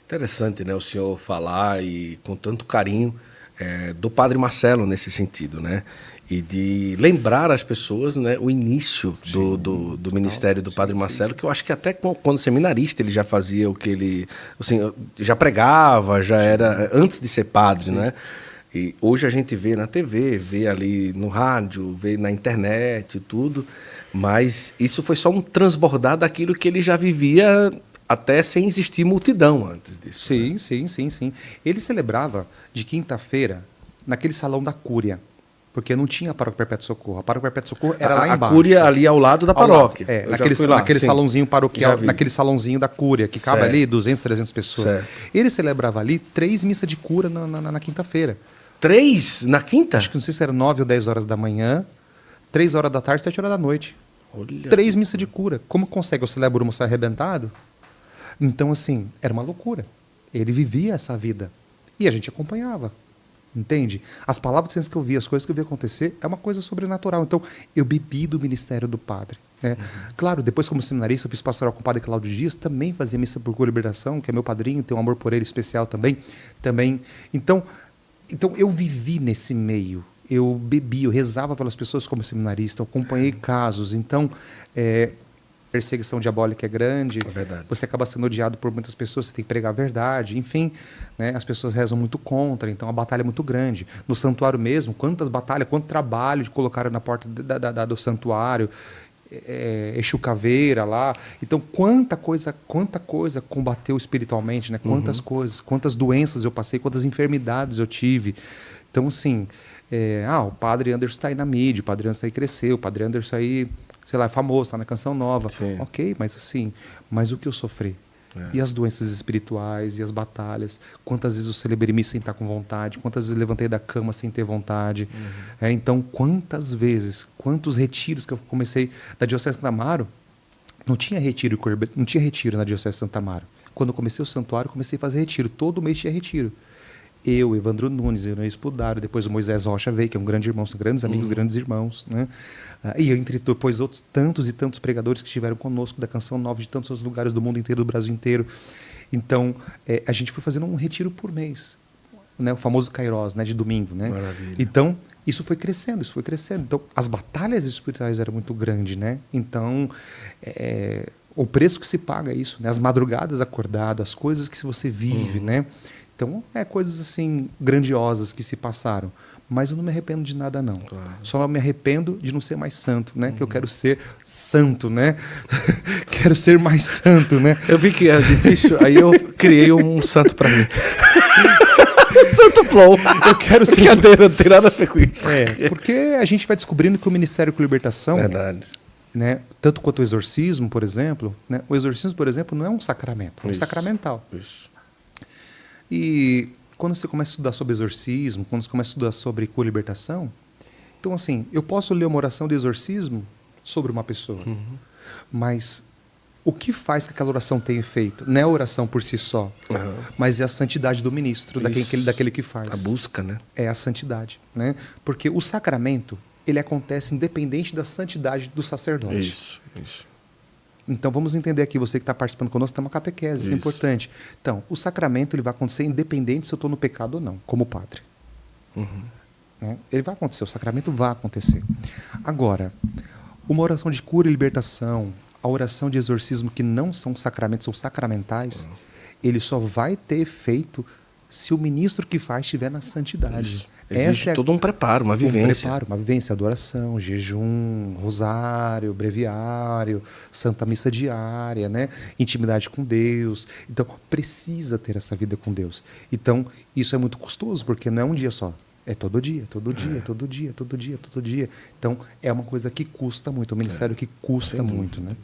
Interessante, né, o senhor falar e com tanto carinho do Padre Marcelo nesse sentido, né? E de lembrar as pessoas, né, o início do ministério do Padre Marcelo, que eu acho que até quando seminarista ele já fazia o que ele, assim, já pregava, já era antes de ser padre, né? E hoje a gente vê na TV, vê ali no rádio, vê na internet e tudo, mas isso foi só um transbordar daquilo que ele já vivia até sem existir multidão antes disso. Sim, né? sim. Ele celebrava de quinta-feira naquele salão da Cúria, porque não tinha a Paróquia Perpétuo Socorro. A Paróquia Perpétuo Socorro era lá embaixo. A Cúria ali ao lado da paróquia. Naquele salãozinho paroquial, naquele salãozinho da Cúria, que cabe ali 200, 300 pessoas. Certo. Ele celebrava ali 3 missas de cura na quinta-feira. 3 na quinta? Acho que não sei se era 9 ou 10 horas da manhã, 3 horas da tarde, 7 horas da noite. Olha. 3 missas de cura. Como consegue? Eu celebro o moço arrebentado? Então, assim, era uma loucura. Ele vivia essa vida. E a gente acompanhava. Entende? As palavras que eu vi, as coisas que eu vi acontecer, é uma coisa sobrenatural. Então, eu bebi do ministério do padre. Né? Claro, depois como seminarista, eu fiz pastoral com o padre Cláudio Dias, também fazia missa por cura e libertação, que é meu padrinho, tenho um amor por ele especial também. Então, eu vivi nesse meio. Eu bebi, eu rezava pelas pessoas como seminarista, eu acompanhei casos. Então, perseguição diabólica é grande, você acaba sendo odiado por muitas pessoas, você tem que pregar a verdade, enfim, né, as pessoas rezam muito contra, então a batalha é muito grande. No santuário mesmo, quantas batalhas, quanto trabalho de colocar na porta do santuário, Exu Caveira lá, então quanta coisa combateu espiritualmente, né? Quantas coisas, quantas doenças eu passei, quantas enfermidades eu tive. Então assim, o Padre Anderson está aí na mídia, o Padre Anderson aí cresceu, o Padre Anderson aí, sei lá, é famoso, está na Canção Nova. Sim. Ok, mas o que eu sofri? E as doenças espirituais, e as batalhas, quantas vezes eu celebrei missa sem estar com vontade, quantas vezes eu levantei da cama sem ter vontade. Então, quantas vezes, quantos retiros que eu comecei da Diocese de Santa Amaro, não tinha retiro na Diocese de Santa Amaro. Quando eu comecei o santuário, comecei a fazer retiro, todo mês tinha retiro. Eu, Evandro Nunes, eu Espodário, depois o Moisés Rocha veio, que é um grande irmão, são grandes amigos, grandes irmãos. Né? E entre depois outros tantos e tantos pregadores que estiveram conosco da Canção Nova, de tantos outros lugares do mundo inteiro, do Brasil inteiro. Então, a gente foi fazendo um retiro por mês, né? O famoso Kairós, né? De domingo. Né? Maravilha. Então, isso foi crescendo. Então, as batalhas espirituais eram muito grandes. Né? Então, o preço que se paga é isso, né? As madrugadas acordadas, as coisas que você vive, né? Então, coisas assim grandiosas que se passaram. Mas eu não me arrependo de nada, não. Claro. Só não me arrependo de não ser mais santo, né? Que eu quero ser santo, né? Quero ser mais santo, né? Eu vi que é difícil, aí eu criei um santo para mim. Santo Flow. Eu quero ser... Brincadeira, não tem nada a ver com isso. Porque a gente vai descobrindo que o Ministério com Libertação... Verdade. Né? Tanto quanto o exorcismo, por exemplo, né? O exorcismo, por exemplo, não é um sacramento, é um sacramental. Isso. E quando você começa a estudar sobre exorcismo, quando você começa a estudar sobre cura e libertação, então assim, eu posso ler uma oração de exorcismo sobre uma pessoa, mas o que faz que aquela oração tenha efeito? Não é a oração por si só, mas é a santidade do ministro, daquele que faz. A busca, né? É a santidade, né? Porque o sacramento, ele acontece independente da santidade do sacerdote. Isso. Então, vamos entender aqui, você que está participando conosco, tem uma catequese, isso é importante. Então, o sacramento ele vai acontecer independente se eu estou no pecado ou não, como padre. Né? Ele vai acontecer, o sacramento vai acontecer. Agora, uma oração de cura e libertação, a oração de exorcismo, que não são sacramentos, são sacramentais, ele só vai ter efeito se o ministro que faz estiver na santidade. Isso. Existe todo um preparo, uma vivência. Uma vivência, adoração, jejum, rosário, breviário, santa missa diária, né? Intimidade com Deus. Então, precisa ter essa vida com Deus. Então, isso é muito custoso, porque não é um dia só. É todo dia. Então, é uma coisa que custa muito, um ministério que custa muito, né?